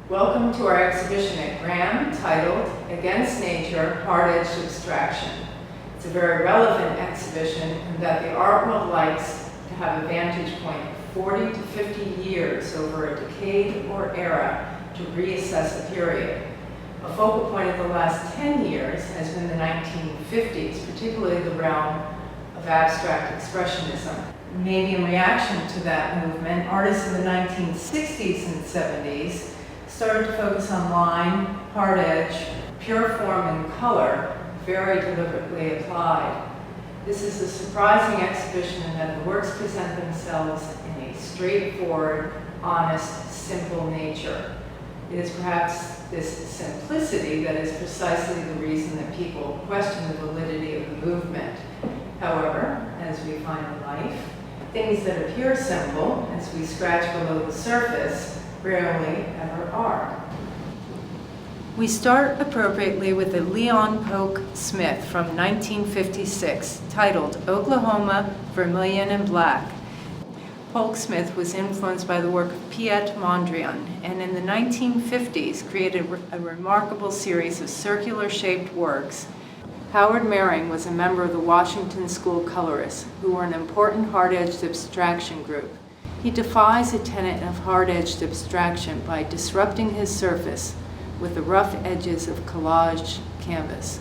Welcome to our exhibition at Graham titled Against Nature, Hard-Edged Abstraction. It's a very relevant exhibition in that the art world likes to have a vantage point of 40 to 50 years over a decade or era to reassess a period. A focal point of the last 10 years has been the 1950s, particularly the realm of abstract expressionism. Maybe in reaction to that movement, artists in the 1960s and 70s started to focus on line, hard edge, pure form, and color, very deliberately applied. This is a surprising exhibition in that the works present themselves in a straightforward, honest, simple nature. It is perhaps this simplicity that is precisely the reason that people question the validity of the movement. However, as we find in life, things that appear simple, as we scratch below the surface, rarely ever are. We start appropriately with a Leon Polk Smith from 1956, titled Oklahoma, Vermilion and Black. Polk Smith was influenced by the work of Piet Mondrian, and in the 1950s created a remarkable series of circular-shaped works. Howard Mehring was a member of the Washington School colorists, who were an important hard-edged abstraction group. He defies a tenet of hard-edged abstraction by disrupting his surface with the rough edges of collage canvas.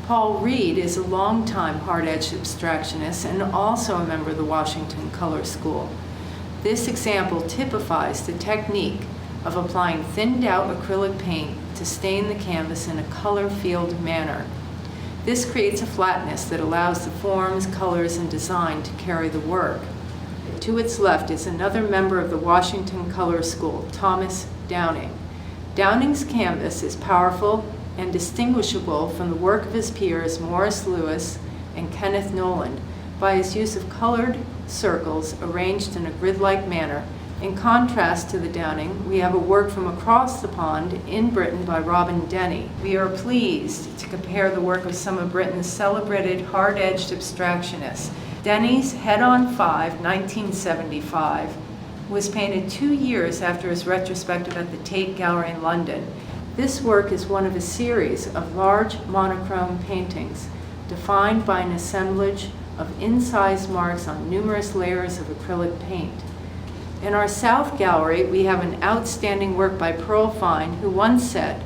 Paul Reed is a longtime hard-edged abstractionist and also a member of the Washington Color School. This example typifies the technique of applying thinned-out acrylic paint to stain the canvas in a color-field manner. This creates a flatness that allows the forms, colors, and design to carry the work. To its left is another member of the Washington Color School, Thomas Downing. Downing's canvas is powerful and distinguishable from the work of his peers Morris Louis and Kenneth Noland by his use of colored circles arranged in a grid-like manner. In contrast to the Downing, we have a work from across the pond in Britain by Robyn Denny. We are pleased to compare the work of some of Britain's celebrated hard-edged abstractionists. Denny's Head on 5, 1975, was painted 2 years after his retrospective at the Tate Gallery in London. This work is one of a series of large monochrome paintings defined by an assemblage of incised marks on numerous layers of acrylic paint. In our South Gallery, we have an outstanding work by Perle Fine, who once said,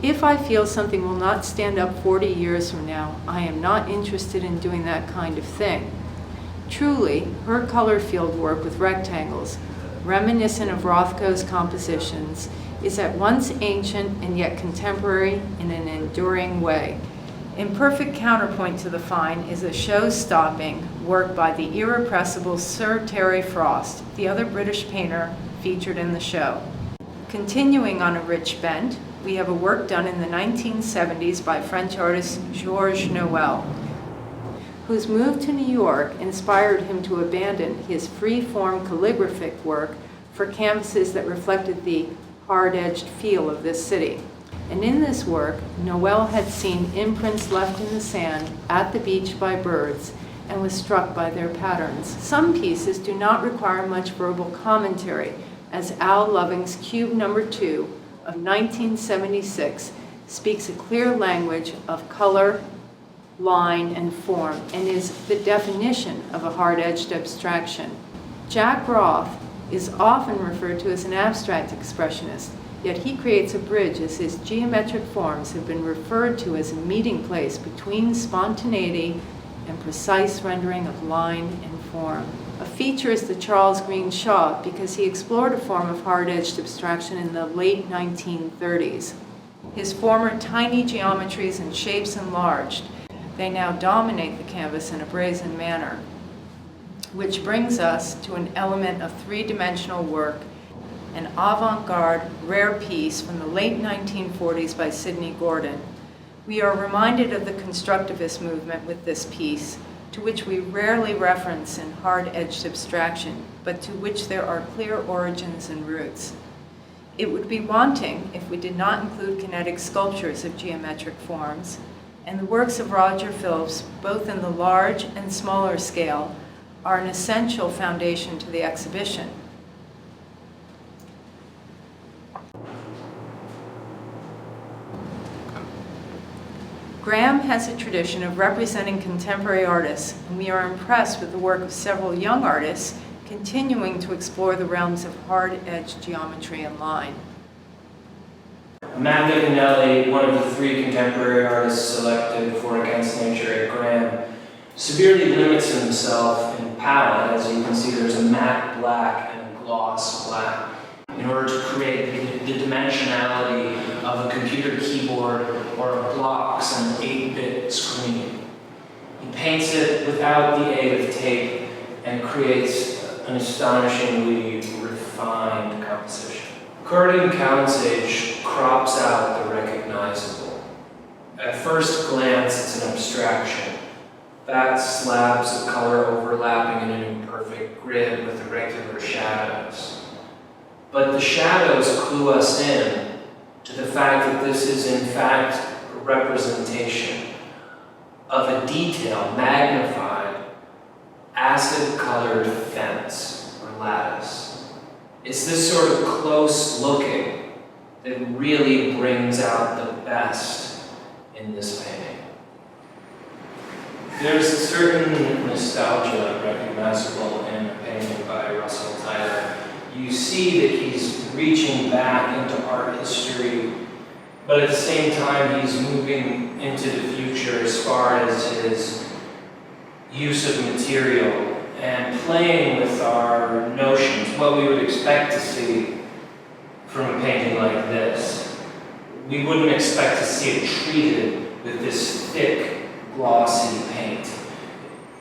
"If I feel something will not stand up 40 years from now, I am not interested in doing that kind of thing." Truly, her color field work with rectangles, reminiscent of Rothko's compositions, is at once ancient and yet contemporary in an enduring way. In perfect counterpoint to the Fine is a show-stopping work by the irrepressible Sir Terry Frost, the other British painter featured in the show. Continuing on a rich bent, we have a work done in the 1970s by French artist Georges Noël, whose move to New York inspired him to abandon his free-form calligraphic work for canvases that reflected the hard-edged feel of this city. And in this work, Noël had seen imprints left in the sand at the beach by birds and was struck by their patterns. Some pieces do not require much verbal commentary, as Al Loving's Cube No. 2 of 1976 speaks a clear language of color, line, and form, and is the definition of a hard-edged abstraction. Jack Roth is often referred to as an abstract expressionist, yet he creates a bridge as his geometric forms have been referred to as a meeting place between spontaneity and precise rendering of line and form. A feature is the Charles Green Shaw because he explored a form of hard-edged abstraction in the late 1930s. His former tiny geometries and shapes enlarged. They now dominate the canvas in a brazen manner, which brings us to an element of three-dimensional work, an avant-garde rare piece from the late 1940s by Sidney Gordin. We are reminded of the constructivist movement with this piece, to which we rarely reference in hard-edged abstraction, but to which there are clear origins and roots. It would be wanting if we did not include kinetic sculptures of geometric forms, and the works of Roger Phillips, both in the large and smaller scale, are an essential foundation to the exhibition. Graham has a tradition of representing contemporary artists, and we are impressed with the work of several young artists continuing to explore the realms of hard-edged geometry and line. Matt McAnally, one of the three contemporary artists selected for Against Nature at Graham, severely limits himself in palette. As you can see, there's a matte black and a gloss black in order to create the dimensionality of a computer keyboard or a blocks on an 8-bit screen. He paints it without the aid of tape and creates an astonishingly refined composition. Gordin Kaunsage crops out the recognizable. At first glance, it's an abstraction. Fat slabs of color overlapping in an imperfect grid with irregular shadows. But the shadows clue us in to the fact that this is in fact a representation of a detail, magnified, acid-colored fence or lattice. It's this sort of close looking that really brings out the best in this painting. There's a certain nostalgia recognizable in a painting by Russell Tyler. You see that he's reaching back into art history, but at the same time he's moving into the future as far as his use of material and playing with our notions, what we would expect to see from a painting like this. We wouldn't expect to see it treated with this thick, glossy paint.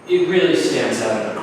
It really stands out in a